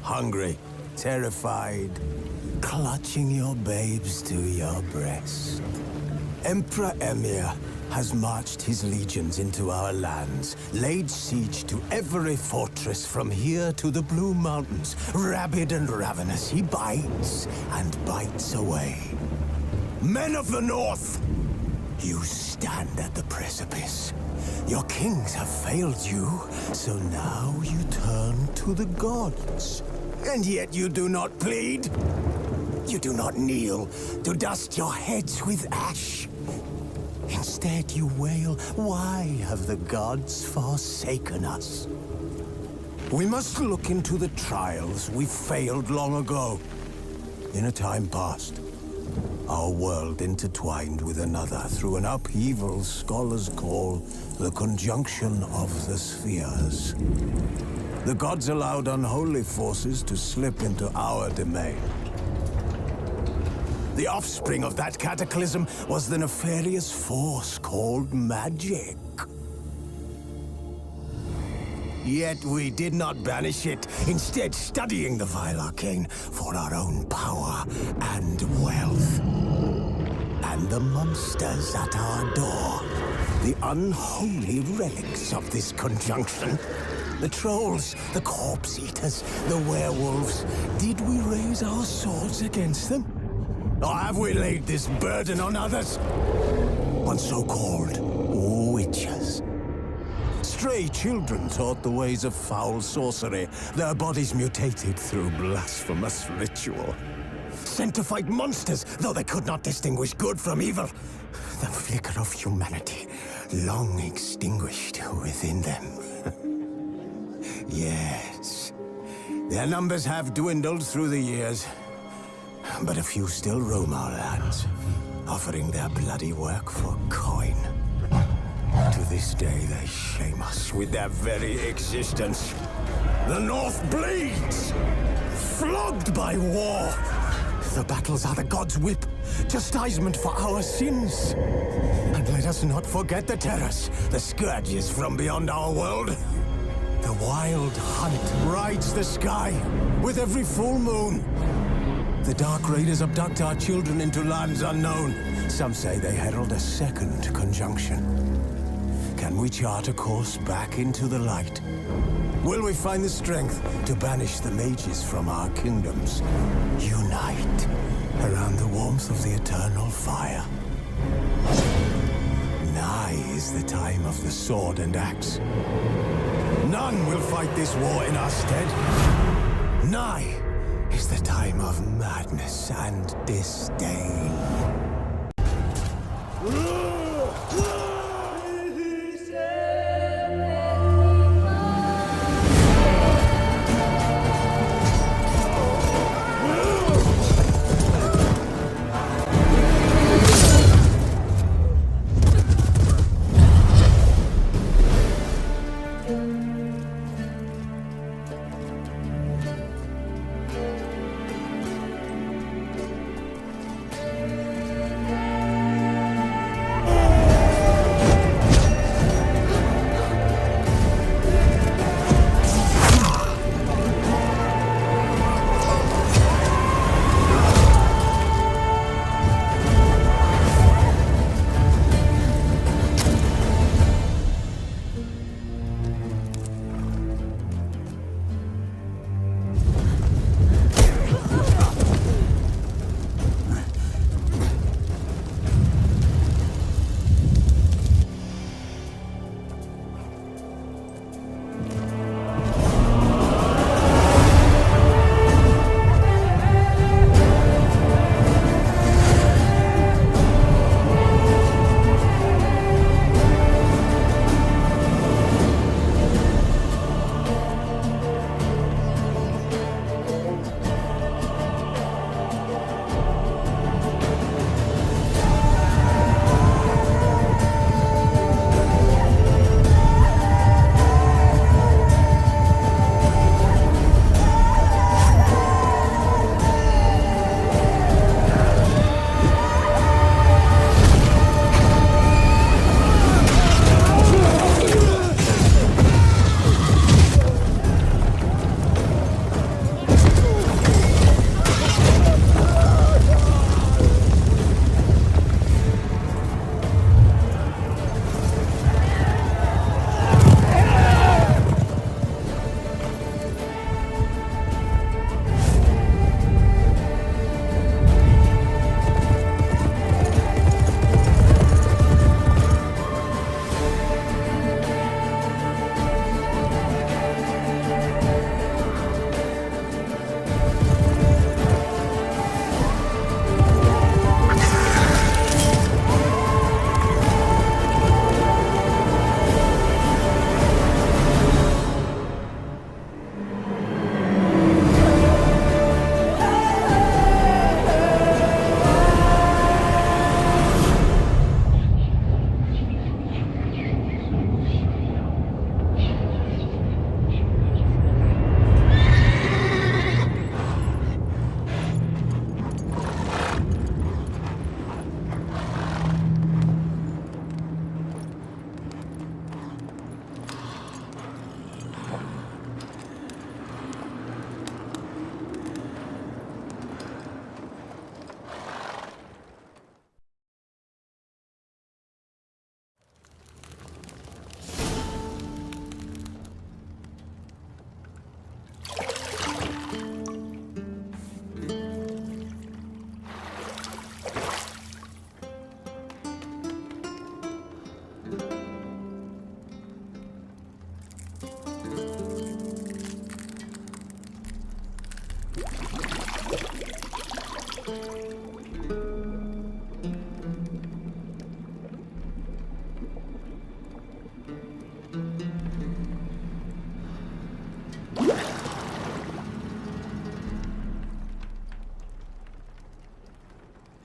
hungry, terrified, clutching your babes to your breast. Emperor Emir has marched his legions into our lands, laid siege to every fortress from here to the Blue Mountains. Rabid and ravenous, he bites and bites away. Men of the North, you stand at the precipice. Your kings have failed you, so now you turn to the gods. And yet you do not plead. You do not kneel to dust your heads with ash. Instead you wail, why have the gods forsaken us? We must look into the trials we failed long ago. In a time past, our world intertwined with another through an upheaval scholars call the conjunction of the spheres. The gods allowed unholy forces to slip into our domain. The offspring of that cataclysm was the nefarious force called magic. Yet we did not banish it, instead studying the vile arcane for our own power and wealth. And the monsters at our door, the unholy relics of this conjunction. The trolls, the corpse eaters, the werewolves. Did we raise our swords against them? Or have we laid this burden on others? On so-called witches. Stray children taught the ways of foul sorcery, their bodies mutated through blasphemous ritual. Sent to fight monsters, though they could not distinguish good from evil. The flicker of humanity, long extinguished within them. Yes, their numbers have dwindled through the years. But a few still roam our lands, offering their bloody work for coin. To this day, they shame us with their very existence. The North bleeds, flogged by war. The battles are the gods' whip, chastisement for our sins. And let us not forget the terrors, the scourges from beyond our world. The wild hunt rides the sky with every full moon. The Dark Raiders abduct our children into lands unknown. Some say they herald a second conjunction. Can we chart a course back into the light? Will we find the strength to banish the mages from our kingdoms? Unite around the warmth of the eternal fire. Nigh is the time of the sword and axe. None will fight this war in our stead. Nigh is the time of madness and disdain.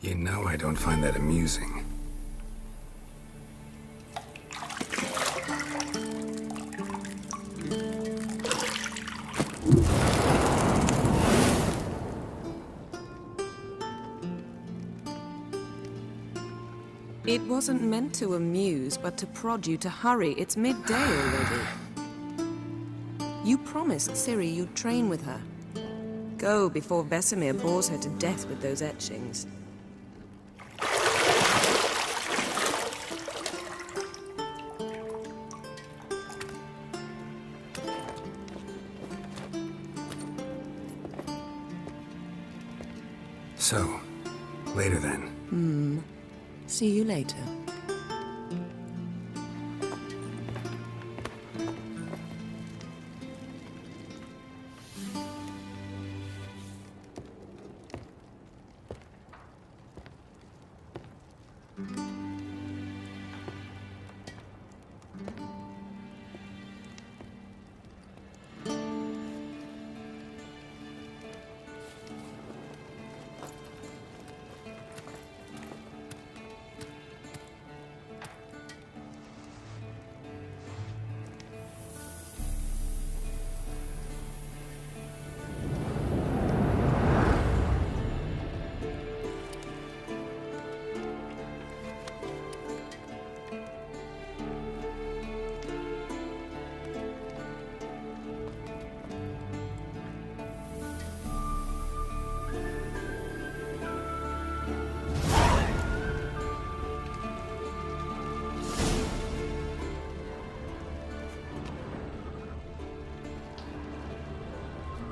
You know I don't find that amusing. It wasn't meant to amuse, but to prod you to hurry. It's midday already. You promised Ciri you'd train with her. Go before Vesemir bores her to death with those etchings. So, later then. See you later.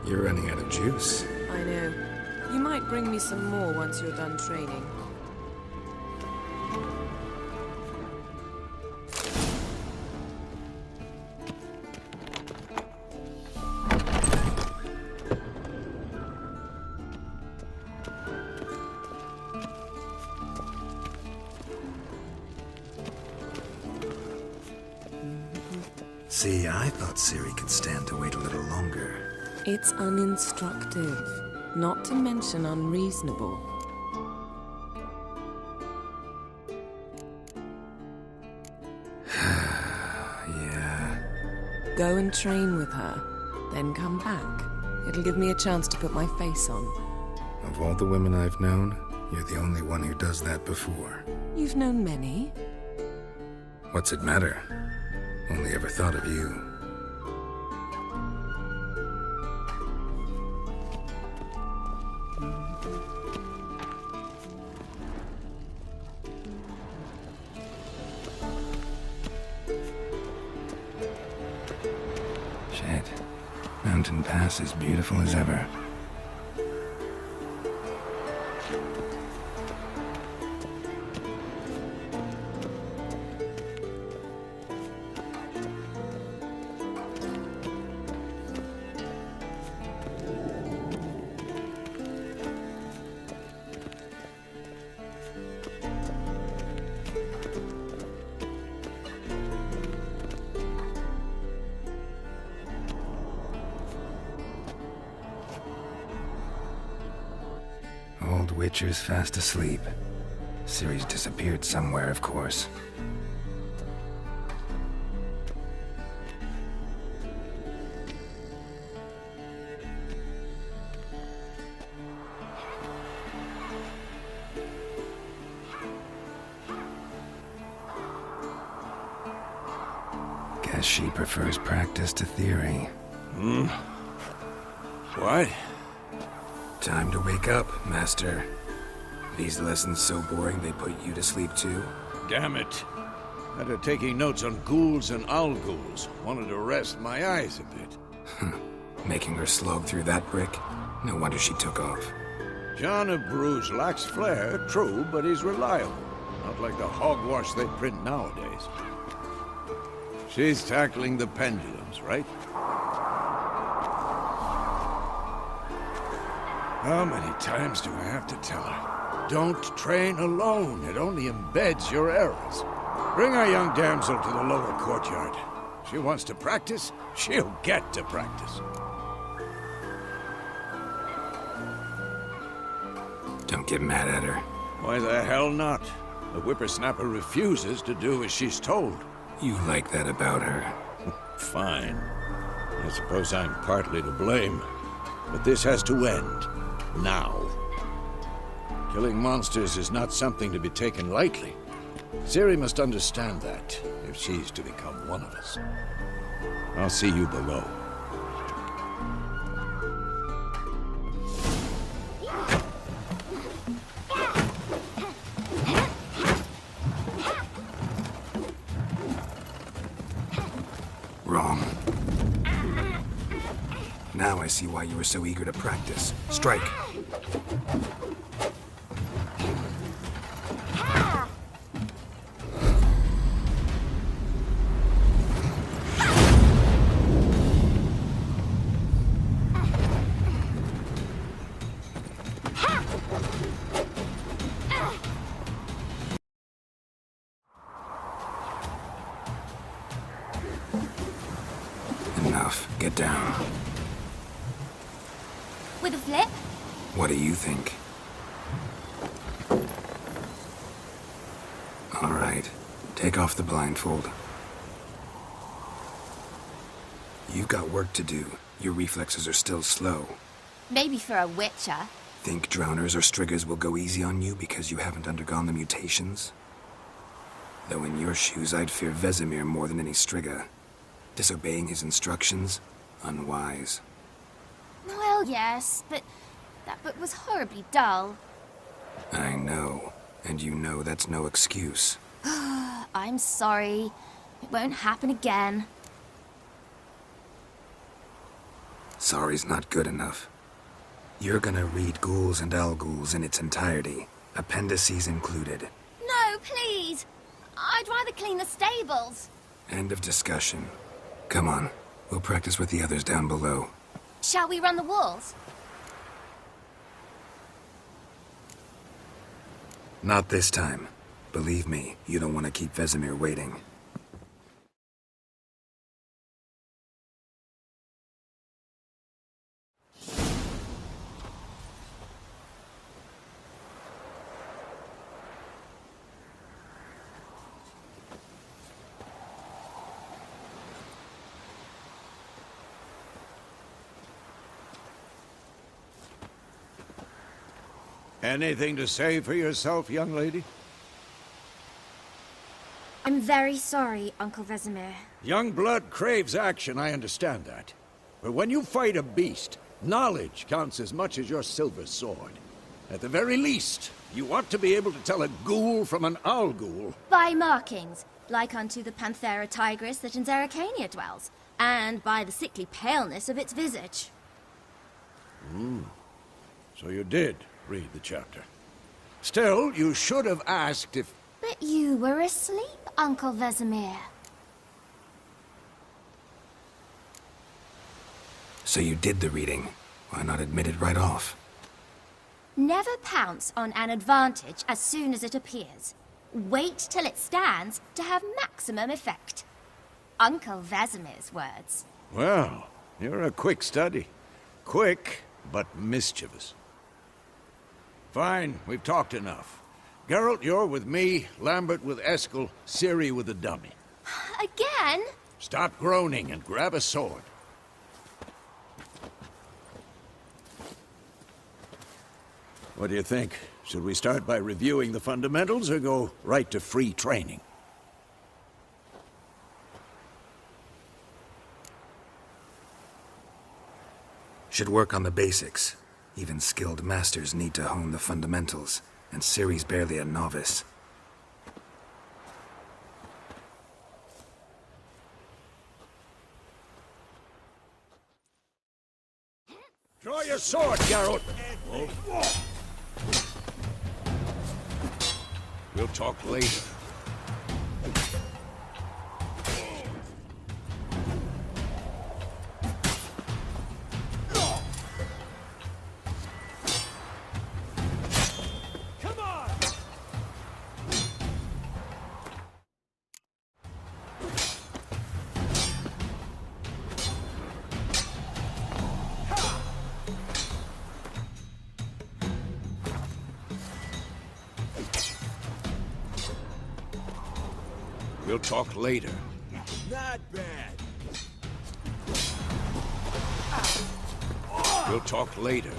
You're running out of juice. I know. You might bring me some more once you're done training. See, I thought Ciri could stand to wait a little longer. It's uninstructive, not to mention unreasonable. Yeah. Go and train with her, then come back. It'll give me a chance to put my face on. Of all the women I've known, you're the only one who does that before. You've known many. What's it matter? Only ever thought of you. Shit. Mountain Pass as beautiful as ever. Old Witcher's fast asleep. Ciri's disappeared somewhere, of course. Guess she prefers practice to theory. What? Time to wake up, Master. These lessons so boring they put you to sleep too? Damn it. After taking notes on ghouls and owl ghouls, wanted to rest my eyes a bit. Making her slog through that brick? No wonder she took off. John of Bruges lacks flair, true, but he's reliable. Not like the hogwash they print nowadays. She's tackling the pendulums, right? How many times do I have to tell her? Don't train alone. It only embeds your errors. Bring our young damsel to the lower courtyard. She wants to practice, she'll get to practice. Don't get mad at her. Why the hell not? The whippersnapper refuses to do as she's told. You like that about her? Fine. I suppose I'm partly to blame. But this has to end. Now. Killing monsters is not something to be taken lightly. Ciri must understand that, if she's to become one of us. I'll see you below. Wrong. Now I see why you were so eager to practice. Strike. Enough. Get down. With a flip? What do you think? All right. Take off the blindfold. You've got work to do. Your reflexes are still slow. Maybe for a witcher. Think drowners or striggers will go easy on you because you haven't undergone the mutations? Though in your shoes, I'd fear Vesemir more than any strigger. Disobeying his instructions? Unwise. Well, yes, but that book was horribly dull. I know. And you know that's no excuse. I'm sorry. It won't happen again. Sorry's not good enough. You're gonna read Ghouls and Al-Ghouls in its entirety, appendices included. No, please! I'd rather clean the stables. End of discussion. Come on, we'll practice with the others down below. Shall we run the walls? Not this time. Believe me, you don't want to keep Vesemir waiting. Anything to say for yourself, young lady? I'm very sorry, Uncle Vesemir. Young blood craves action, I understand that. But when you fight a beast, knowledge counts as much as your silver sword. At the very least, you ought to be able to tell a ghoul from an owl-ghoul. By markings, like unto the Panthera tigris that in Zerrikania dwells, and by the sickly paleness of its visage. So you did read the chapter. Still, you should have asked if... But you were asleep, Uncle Vesemir. So you did the reading. Why not admit it right off? Never pounce on an advantage as soon as it appears. Wait till it stands to have maximum effect. Uncle Vesemir's words. Well, you're a quick study. Quick, but mischievous. Fine, we've talked enough. Geralt, you're with me, Lambert with Eskel, Ciri with the dummy. Again? Stop groaning and grab a sword. What do you think? Should we start by reviewing the fundamentals or go right to free training? Should work on the basics. Even skilled masters need to hone the fundamentals, and Ciri's barely a novice. Draw your sword, Geralt! We'll talk later. We'll talk later. Not bad. We'll talk later.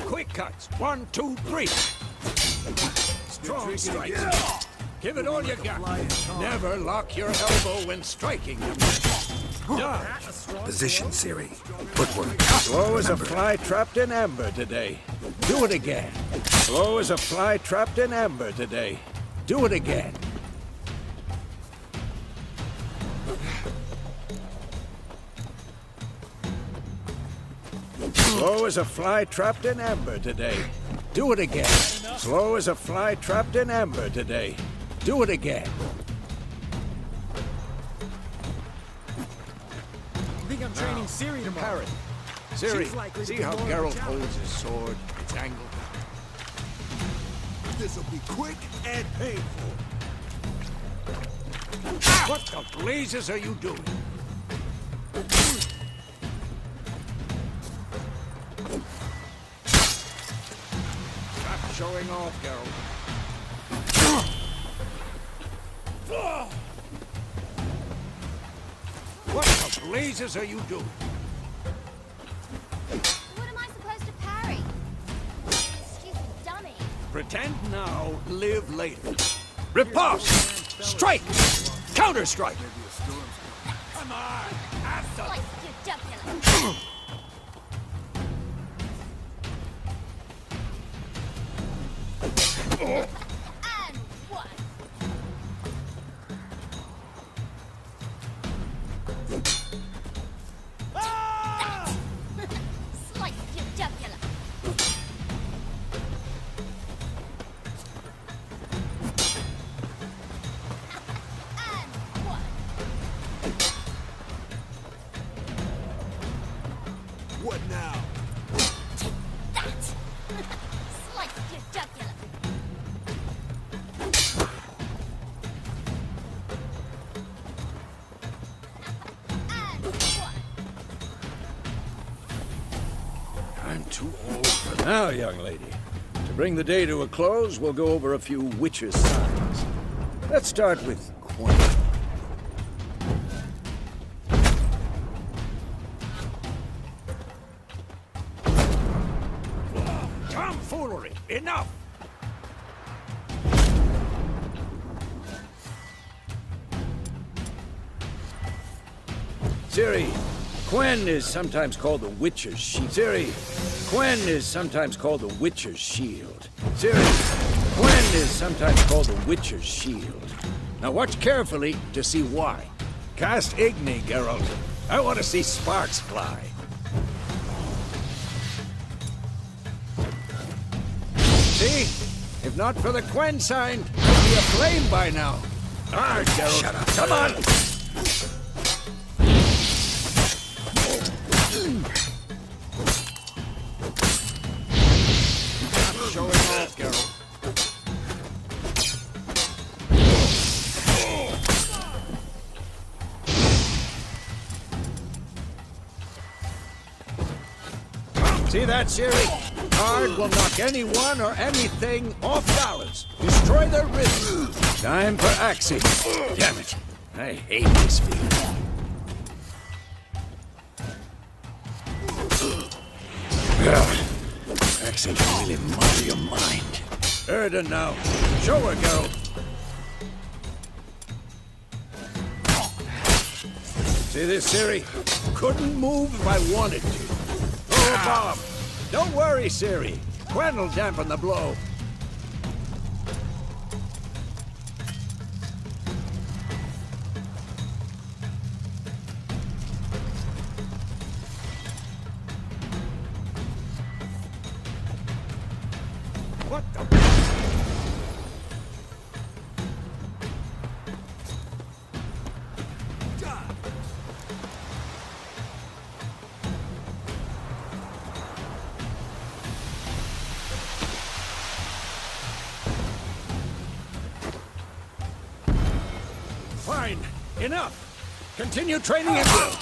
Quick cuts. 1, 2, 3. Strong strikes. Give it all you got. Never lock your elbow when striking them. Dodge. Position, Siri. Footwork. Slow as a Remember. fly trapped in amber today. Do it again. Slow as a fly trapped in amber today. Do it again. Slow as a fly trapped in amber today. Do it again. Slow as a fly trapped in amber today. Do it again. I think I'm training Siri tomorrow. Parry. Siri, She's likely to see be how more Geralt of a challenge. holds his sword? It's angled. This'll be quick and painful. What the blazes are you doing? Stop showing off, Geralt. What the blazes are you doing? What am I supposed to parry? Stupid dummy. Pretend now, live later. Riposte! Strike! Counter-strike! Come on! Slice your jugular. And one. Slice your jugular. And one. What now? Take that. Slice your jugular. And one. I'm too old for now, young lady. To bring the day to a close, we'll go over a few witches' signs. Let's start with Quinn. Tomfoolery! Enough! Ciri, Quinn is sometimes called the Witcher's Shield. Ciri, Quinn is sometimes called the Witcher's Shield. Ciri, Quinn is sometimes called the Witcher's Shield. Now watch carefully to see why. Cast Igni, Geralt. I want to see sparks fly. See? If not for the Quen sign, it'd be aflame by now. All right, Geralt. Shut up. Come on! Stop showing off, Geralt. See that, Ciri? Card will knock anyone or anything off balance. Destroy their rhythm. Time for axing. Damn it. I hate this feeling. Axing can really muddle your mind. Erda now. Show her, Geralt. See this, Ciri? Couldn't move if I wanted to. Throw a bomb. Don't worry, Ciri. Quen will dampen the blow. What the? Enough! Continue training at will!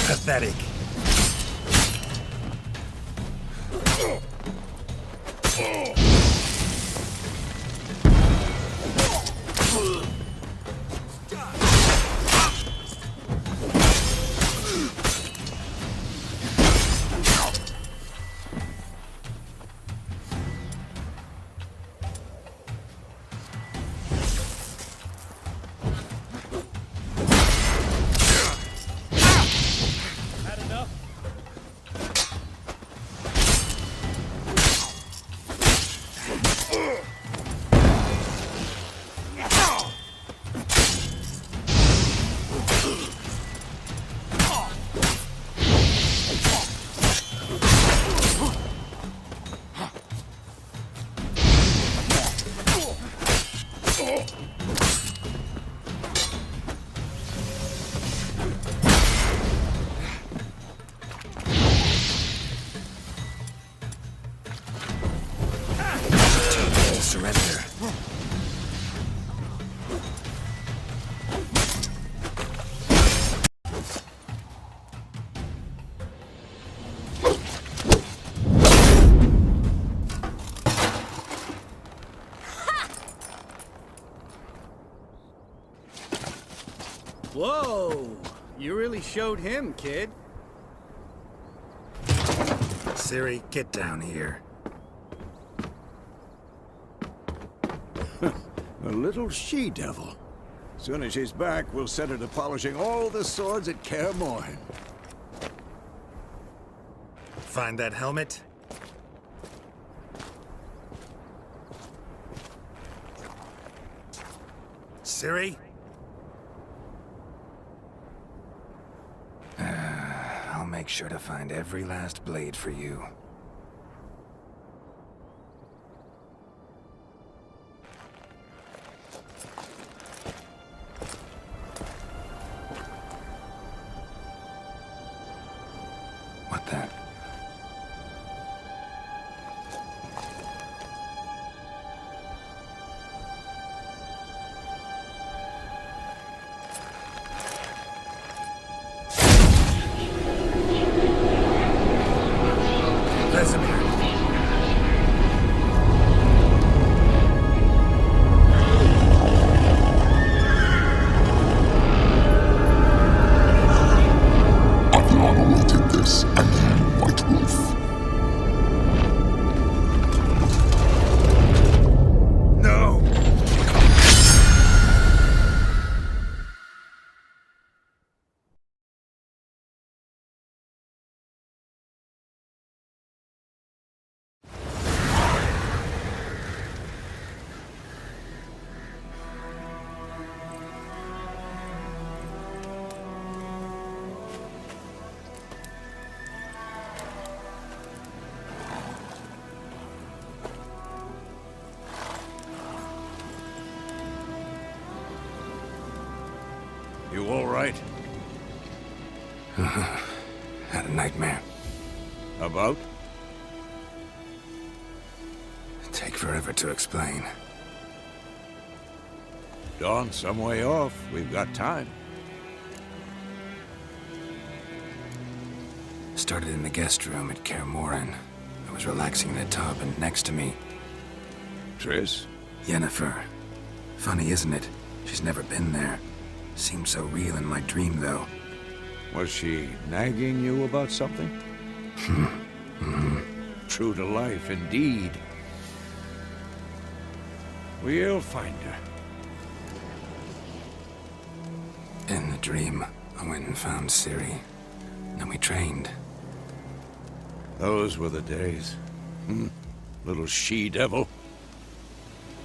Pathetic. Surrender. Whoa! You really showed him, kid. Ciri, get down here. A little she-devil. Soon as she's back, we'll set her to polishing all the swords at Kaer Morhen. Find that helmet? Ciri? I'll make sure to find every last blade for you. What the? Vesemir. Adriana wanted this, and you, White Wolf. No! You all right? Had a nightmare. About? Take forever to explain. Dawn's some way off. We've got time. Started in the guest room at Kaer Morhen. I was relaxing in a tub, and next to me, Triss? Yennefer. Funny, isn't it? She's never been there. Seemed so real in my dream, though. Was she nagging you about something? True to life, indeed. We'll find her. In the dream, I went and found Ciri. And we trained. Those were the days. Little she-devil.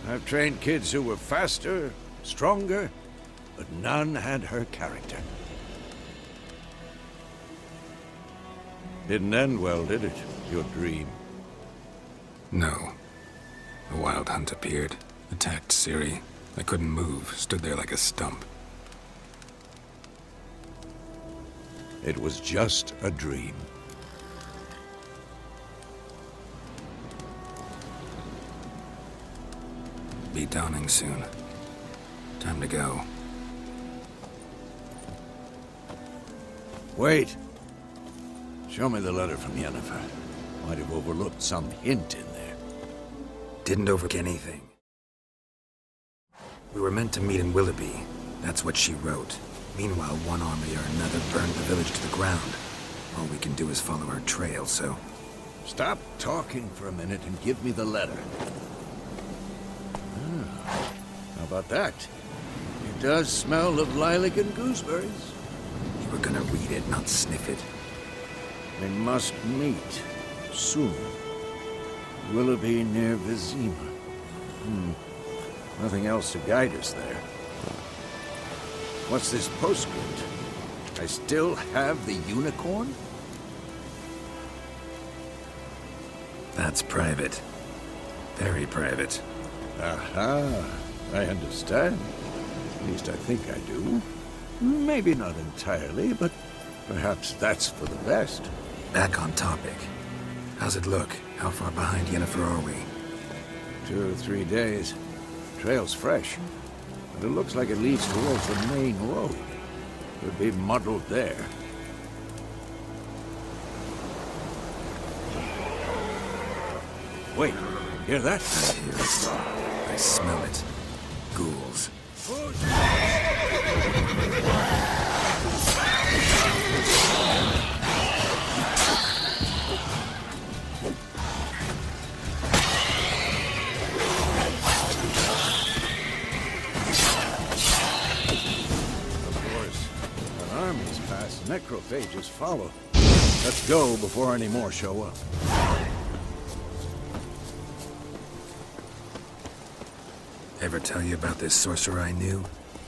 I've trained kids who were faster, stronger, but none had her character. Didn't end well, did it? Your dream? No. The Wild Hunt appeared, attacked Ciri. I couldn't move, stood there like a stump. It was just a dream. Be dawning soon. Time to go. Wait. Show me the letter from Yennefer. Might have overlooked some hint in there. Didn't overlook anything. We were meant to meet in Willoughby. That's what she wrote. Meanwhile, one army or another burned the village to the ground. All we can do is follow our trail, so... Stop talking for a minute and give me the letter. How about that? It does smell of lilac and gooseberries. You were gonna read it, not sniff it. We must meet. Soon. Willoughby near Vizima. Nothing else to guide us there. What's this postscript? I still have the unicorn? That's private. Very private. Aha. I understand. At least I think I do. Maybe not entirely, but perhaps that's for the best. Back on topic. How's it look? How far behind Yennefer are we? 2 or 3 days. Trail's fresh, but it looks like it leads towards the main road. Could be muddled there. Wait, hear that? I hear it. I smell it. Ghouls. Necrophages follow. Let's go before any more show up. Ever tell you about this sorcerer I knew?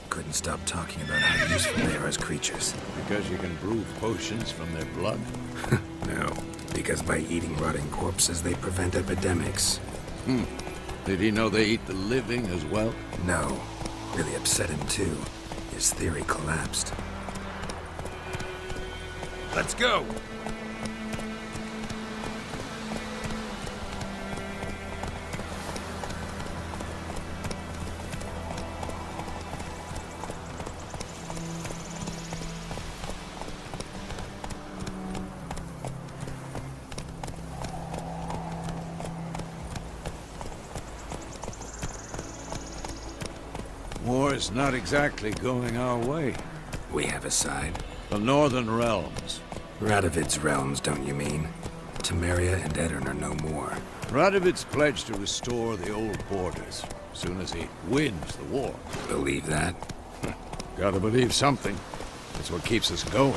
Couldn't stop talking about how useful they are as creatures. Because you can brew potions from their blood? No, because by eating rotting corpses, they prevent epidemics. Did he know they eat the living as well? No. Really upset him, too. His theory collapsed. Let's go! War's not exactly going our way. We have a side. The Northern Realms. Radovid's realms, don't you mean? Temeria and Edirn are no more. Radovid's pledged to restore the old borders, as soon as he wins the war. Believe that? Gotta believe something. That's what keeps us going.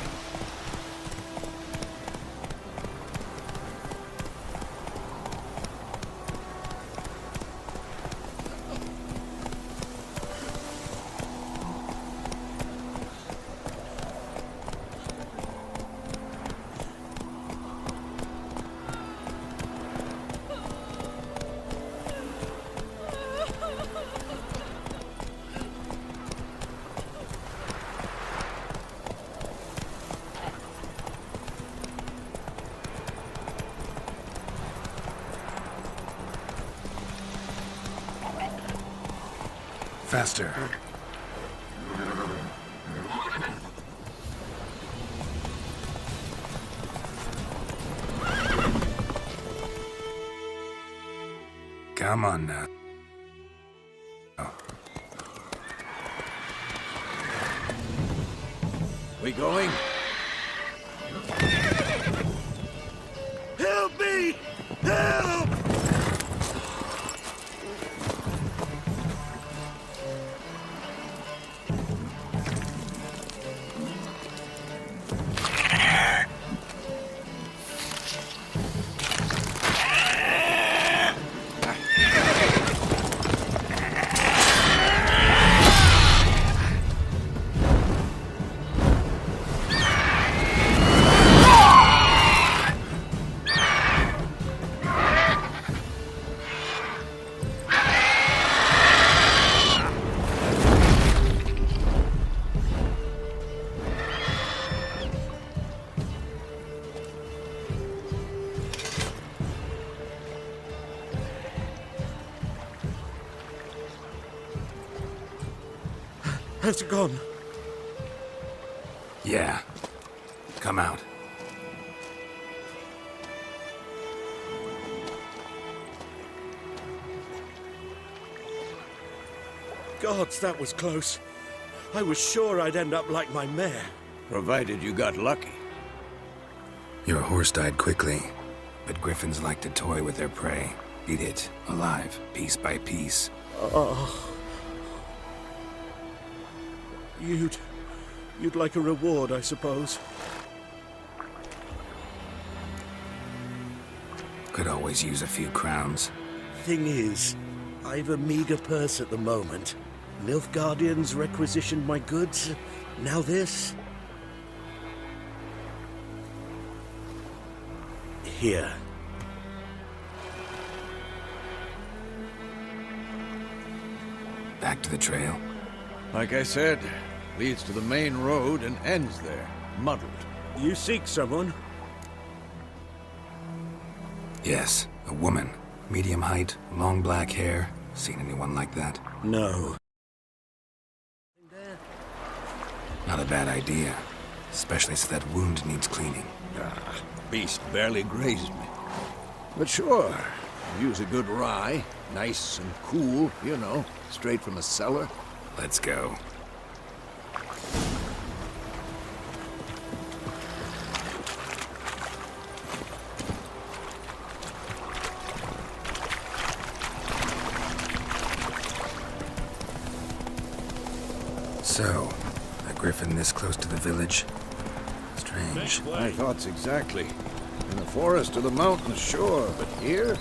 Faster. Come on now. We going? Help me! Help! Has it gone? Yeah. Come out. Gods, that was close. I was sure I'd end up like my mare. Provided you got lucky. Your horse died quickly, but griffins like to toy with their prey. Eat it, alive, piece by piece. Oh. You'd like a reward, I suppose. Could always use a few crowns. Thing is, I've a meager purse at the moment. Nilfgaardians requisitioned my goods. Now this. Here. Back to the trail. Like I said, leads to the main road and ends there, muddled. You seek someone? Yes, a woman. Medium height, long black hair. Seen anyone like that? No. Not a bad idea. Especially since that wound needs cleaning. Beast barely grazed me. But sure, use a good rye. Nice and cool, you know, straight from a cellar. Let's go. So, a griffin this close to the village? Strange. My thoughts exactly. In the forest or the mountains, sure, but here?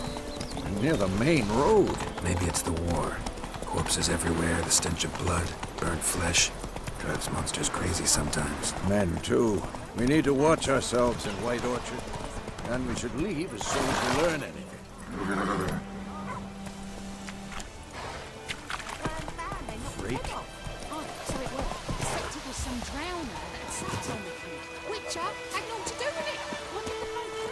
Near the main road. Maybe it's the war. Corpses everywhere, the stench of blood, burnt flesh. Drives monsters crazy sometimes. Men, too. We need to watch ourselves in White Orchard. And we should leave as soon as we learn anything. Freak. Oh, so it was. Except it was some drowner that had sat on the food. Witcher had naught to do with it. What did the folk do?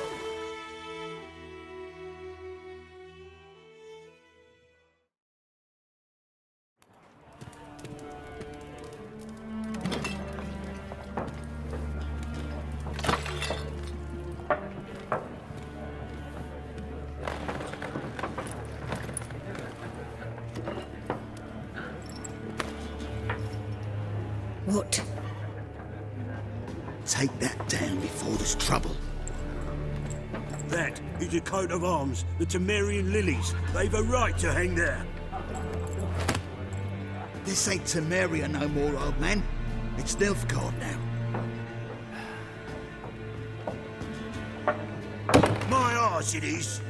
What? Take that down before there's trouble. That is a coat of arms, the Temerian lilies. They've a right to hang there. This ain't Temeria no more, old man. It's Nilfgaard now. My arse it is.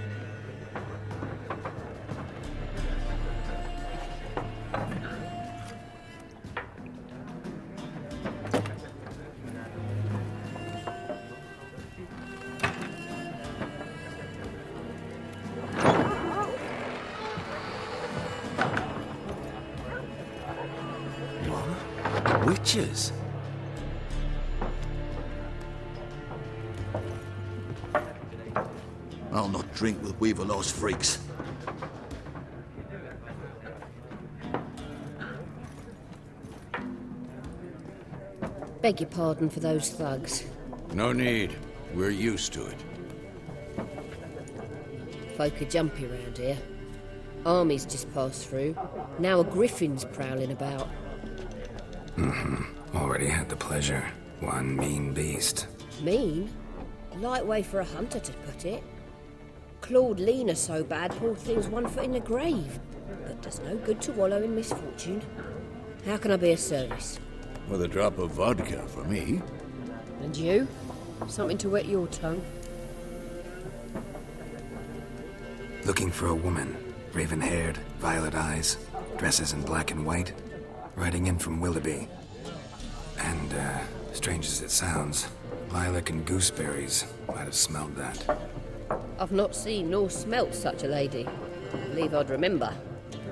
Witches? I'll not drink with Weaver-lost freaks. Beg your pardon for those thugs. No need. We're used to it. Folk are jumpy round here. Armies just passed through. Now a griffin's prowling about. Already had the pleasure. One mean beast. Mean? Light way for a hunter to put it. Clawed Lena so bad, poor thing's 1 foot in the grave. But does no good to wallow in misfortune. How can I be of service? With a drop of vodka for me. And you? Something to wet your tongue? Looking for a woman. Raven-haired, violet eyes, dresses in black and white. Riding in from Willoughby. And, strange as it sounds, lilac and gooseberries might have smelled that. I've not seen nor smelt such a lady. I believe I'd remember.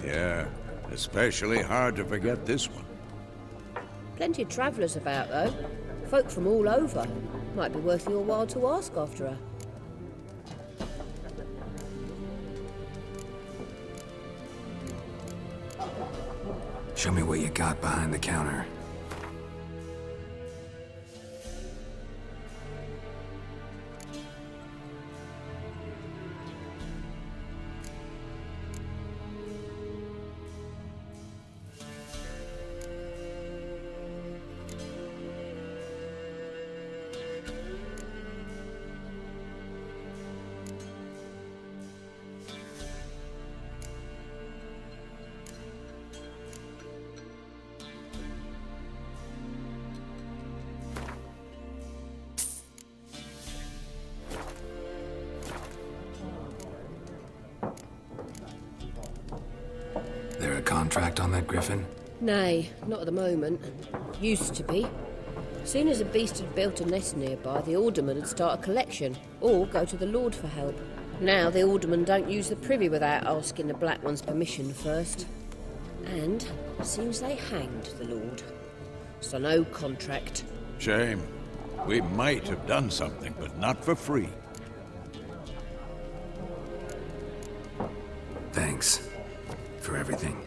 Yeah, especially hard to forget this one. Plenty of travellers about, though. Folk from all over. Might be worth your while to ask after her. Show me what you got behind the counter. There a contract on that griffin? Nay, not at the moment. Used to be. Soon as a beast had built a nest nearby, the alderman would start a collection, or go to the Lord for help. Now the aldermen don't use the privy without asking the Black One's permission first. And seems they hanged the Lord. So no contract. Shame. We might have done something, but not for free. Thanks. For everything.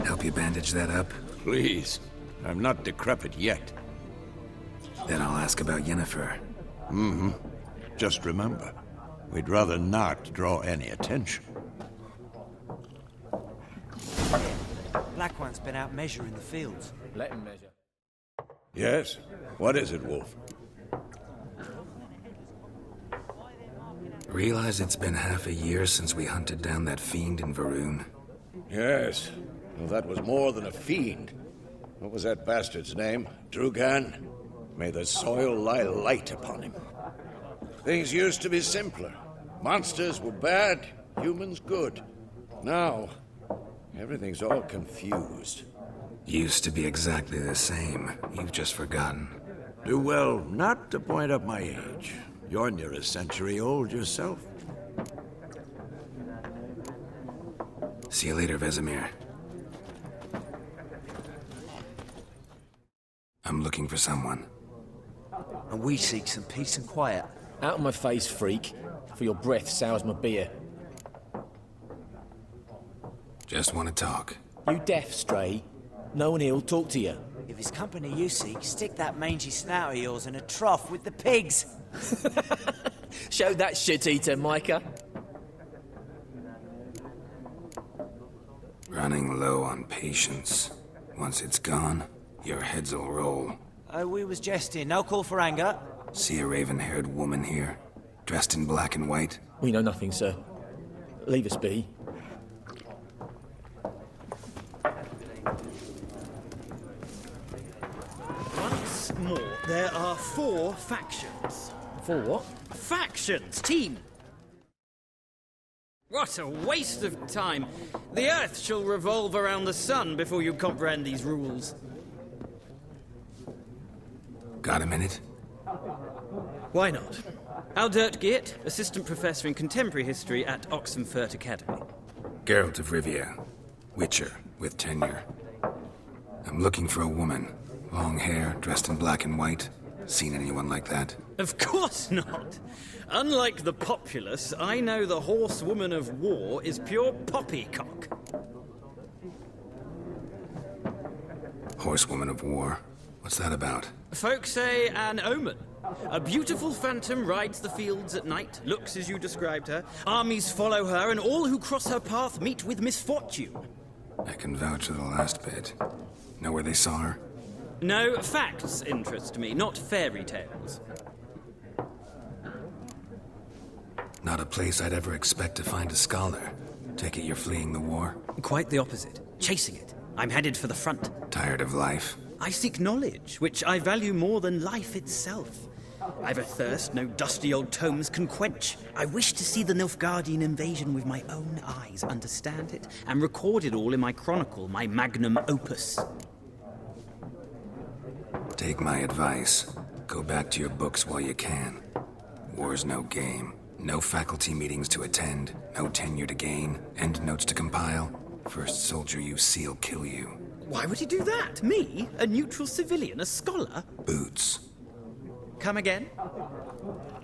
Help you bandage that up? Please. I'm not decrepit yet. Then I'll ask about Yennefer. Mm-hmm. Just remember, we'd rather not draw any attention. Black One's been out measuring the fields. Let him measure. Yes? What is it, Wolf? Realize it's been half a year since we hunted down that fiend in Varun? Yes. Well, that was more than a fiend. What was that bastard's name? Drugan? May the soil lie light upon him. Things used to be simpler. Monsters were bad, humans good. Now, everything's all confused. Used to be exactly the same. You've just forgotten. Do well not to point up my age. You're near a century old yourself. See you later, Vesemir. I'm looking for someone. And we seek some peace and quiet. Out of my face, freak. For your breath sours my beer. Just want to talk. You deaf, Stray? No one here will talk to you. If it's company you seek, stick that mangy snout of yours in a trough with the pigs. Show that shit-eater, Micah. Running low on patience. Once it's gone, your heads'll roll. Oh, we was jesting. No call for anger. See a raven-haired woman here, dressed in black and white? We know nothing, sir. Leave us be. Once more, there are 4 factions. 4 what? Factions, team! What a waste of time. The Earth shall revolve around the sun before you comprehend these rules. Got a minute? Why not? Aldert Geert, Assistant Professor in Contemporary History at Oxenfurt Academy. Geralt of Rivia. Witcher, with tenure. I'm looking for a woman. Long hair, dressed in black and white. Seen anyone like that? Of course not. Unlike the populace, I know the horsewoman of war is pure poppycock. Horsewoman of war? What's that about? Folk say an omen. A beautiful phantom rides the fields at night, looks as you described her. Armies follow her, and all who cross her path meet with misfortune. I can vouch for the last bit. Know where they saw her? No, facts interest me, not fairy tales. Not a place I'd ever expect to find a scholar. Take it you're fleeing the war? Quite the opposite. Chasing it. I'm headed for the front. Tired of life? I seek knowledge, which I value more than life itself. I've a thirst no dusty old tomes can quench. I wish to see the Nilfgaardian invasion with my own eyes, understand it, and record it all in my chronicle, my magnum opus. Take my advice. Go back to your books while you can. War's no game. No faculty meetings to attend, no tenure to gain, end notes to compile. First soldier you see'll kill you. Why would he do that? Me? A neutral civilian? A scholar? Boots. Come again?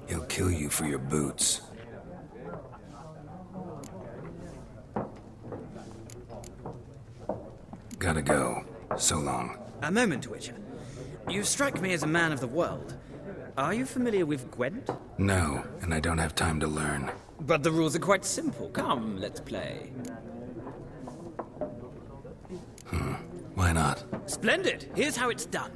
He'll kill you for your boots. Gotta go. So long. A moment, Witcher. You strike me as a man of the world. Are you familiar with Gwent? No, and I don't have time to learn. But the rules are quite simple. Come, let's play. Why not? Splendid! Here's how it's done.